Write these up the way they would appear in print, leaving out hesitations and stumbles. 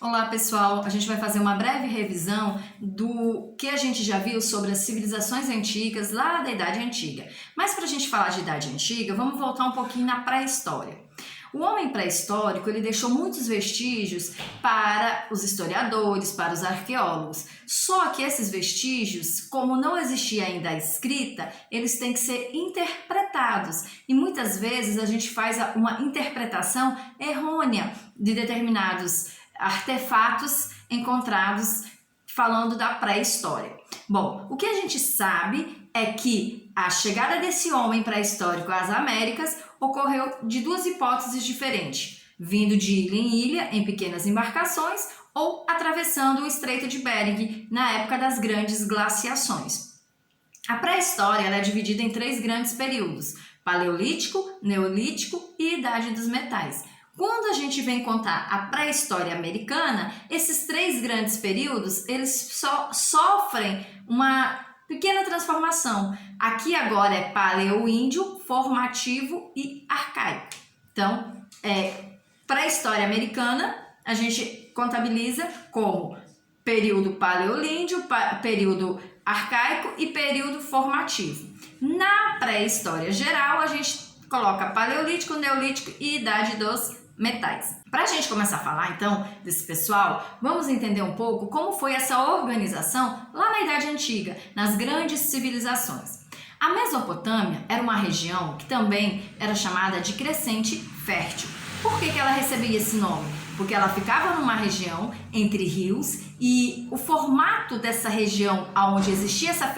Olá pessoal, a gente vai fazer uma breve revisão do que a gente já viu sobre as civilizações antigas lá da Idade Antiga. Mas para a gente falar de Idade Antiga, vamos voltar um pouquinho na pré-história. O homem pré-histórico ele deixou muitos vestígios para os historiadores, para os arqueólogos. Só que esses vestígios, como não existia ainda a escrita, eles têm que ser interpretados. E muitas vezes a gente faz uma interpretação errônea de determinados artefatos encontrados falando da pré-história. Bom, o que a gente sabe é que a chegada desse homem pré-histórico às Américas ocorreu de duas hipóteses diferentes, vindo de ilha em ilha em pequenas embarcações ou atravessando o Estreito de Bering na época das grandes glaciações. A pré-história ela é dividida em três grandes períodos: Paleolítico, Neolítico e Idade dos Metais. Quando a gente vem contar a pré-história americana, esses três grandes períodos, eles só sofrem uma pequena transformação. Aqui agora é paleo-índio, formativo e arcaico. Então, pré-história americana, a gente contabiliza como período paleolíndio, período arcaico e período formativo. Na pré-história geral, a gente coloca paleolítico, neolítico e idade dos metais. Para a gente começar a falar então desse pessoal, vamos entender um pouco como foi essa organização lá na Idade Antiga, nas grandes civilizações. A Mesopotâmia era uma região que também era chamada de crescente fértil. Por que ela recebia esse nome? Porque ela ficava numa região entre rios e o formato dessa região onde existia essa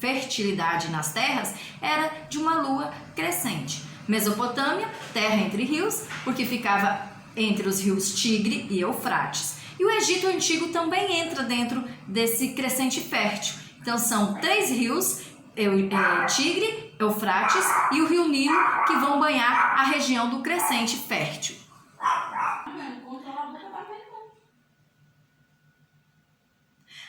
fertilidade nas terras era de uma lua crescente. Mesopotâmia, terra entre rios, porque ficava entre os rios Tigre e Eufrates. E o Egito Antigo também entra dentro desse crescente fértil. Então são três rios, Tigre, Eufrates e o rio Nilo, que vão banhar a região do crescente fértil.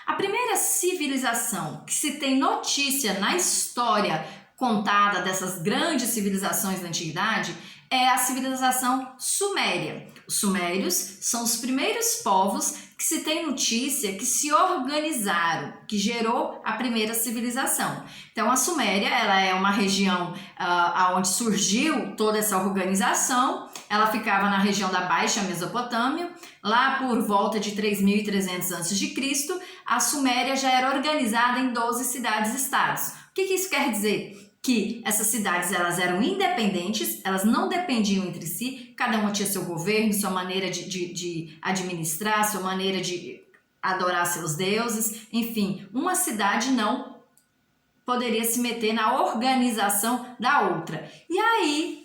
A primeira civilização que se tem notícia na história contada dessas grandes civilizações da antiguidade é a civilização suméria. Os sumérios são os primeiros povos que se tem notícia que se organizaram, que gerou a primeira civilização. Então a Suméria ela é uma região onde surgiu toda essa organização. Ela ficava na região da Baixa Mesopotâmia. Lá por volta de 3.300 a.C., a Suméria já era organizada em 12 cidades-estados. O que isso quer dizer? Que essas cidades elas eram independentes, elas não dependiam entre si, cada uma tinha seu governo, sua maneira de administrar, sua maneira de adorar seus deuses, enfim, uma cidade não poderia se meter na organização da outra. E aí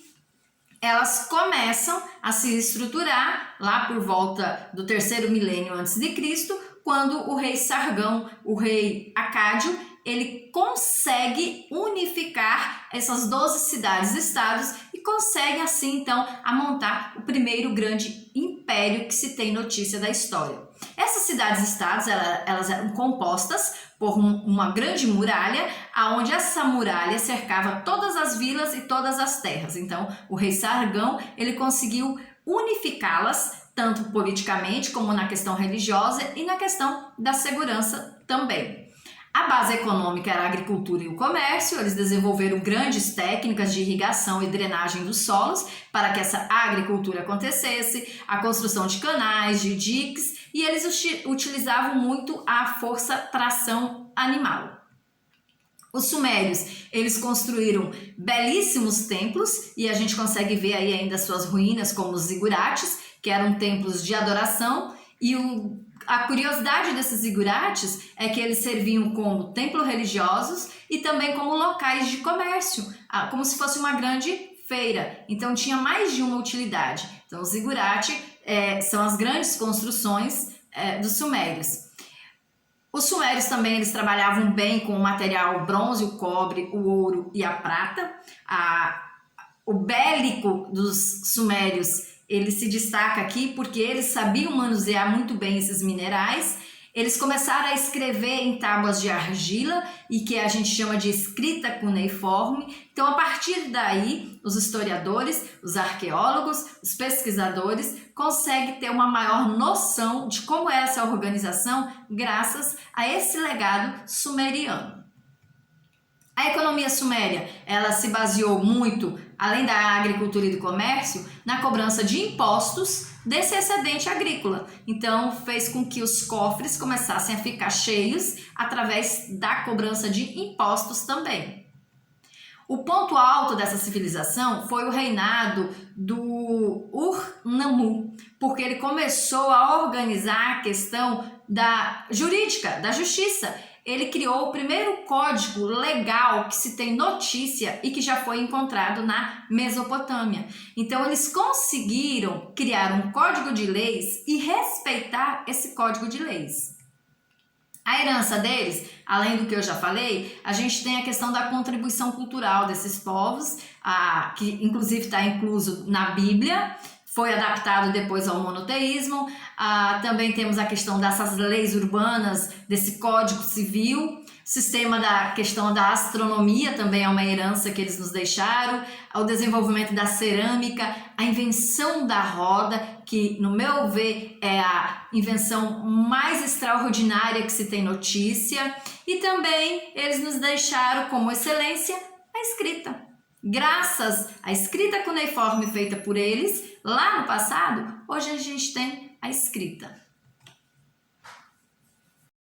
elas começam a se estruturar lá por volta do 3º milênio antes de Cristo, quando o rei Sargão, o rei Acádio, ele consegue unificar essas 12 cidades-estados e consegue assim então a montar o primeiro grande império que se tem notícia da história. Essas cidades-estados elas eram compostas por uma grande muralha, aonde essa muralha cercava todas as vilas e todas as terras. Então o rei Sargão ele conseguiu unificá-las tanto politicamente como na questão religiosa e na questão da segurança também. A base econômica era a agricultura e o comércio. Eles desenvolveram grandes técnicas de irrigação e drenagem dos solos para que essa agricultura acontecesse, a construção de canais, de diques, e eles utilizavam muito a tração animal. Os sumérios, eles construíram belíssimos templos e a gente consegue ver aí ainda suas ruínas como os zigurates, que eram templos de adoração, e a curiosidade desses zigurates é que eles serviam como templos religiosos e também como locais de comércio, como se fosse uma grande feira. Então tinha mais de uma utilidade. Então os zigurates são as grandes construções dos sumérios. Os sumérios também eles trabalhavam bem com o material bronze, o cobre, o ouro e a prata. O bélico dos sumérios ele se destaca aqui porque eles sabiam manusear muito bem esses minerais. Eles começaram a escrever em tábuas de argila e que a gente chama de escrita cuneiforme. Então, a partir daí, os historiadores, os arqueólogos, os pesquisadores conseguem ter uma maior noção de como é essa organização graças a esse legado sumeriano. A economia suméria, ela se baseou muito, além da agricultura e do comércio, na cobrança de impostos desse excedente agrícola. Então, fez com que os cofres começassem a ficar cheios através da cobrança de impostos também. O ponto alto dessa civilização foi o reinado do Ur-Nammu, porque ele começou a organizar a questão da jurídica, da justiça. Ele criou o primeiro código legal que se tem notícia e que já foi encontrado na Mesopotâmia. Então, eles conseguiram criar um código de leis e respeitar esse código de leis. A herança deles, além do que eu já falei, a gente tem a questão da contribuição cultural desses povos, que inclusive está incluso na Bíblia, foi adaptado depois ao monoteísmo. Também temos a questão dessas leis urbanas, desse código civil, sistema da questão da astronomia também é uma herança que eles nos deixaram, o desenvolvimento da cerâmica, a invenção da roda, que no meu ver é a invenção mais extraordinária que se tem notícia, e também eles nos deixaram como excelência a escrita. Graças à escrita cuneiforme feita por eles, lá no passado, hoje a gente tem a escrita.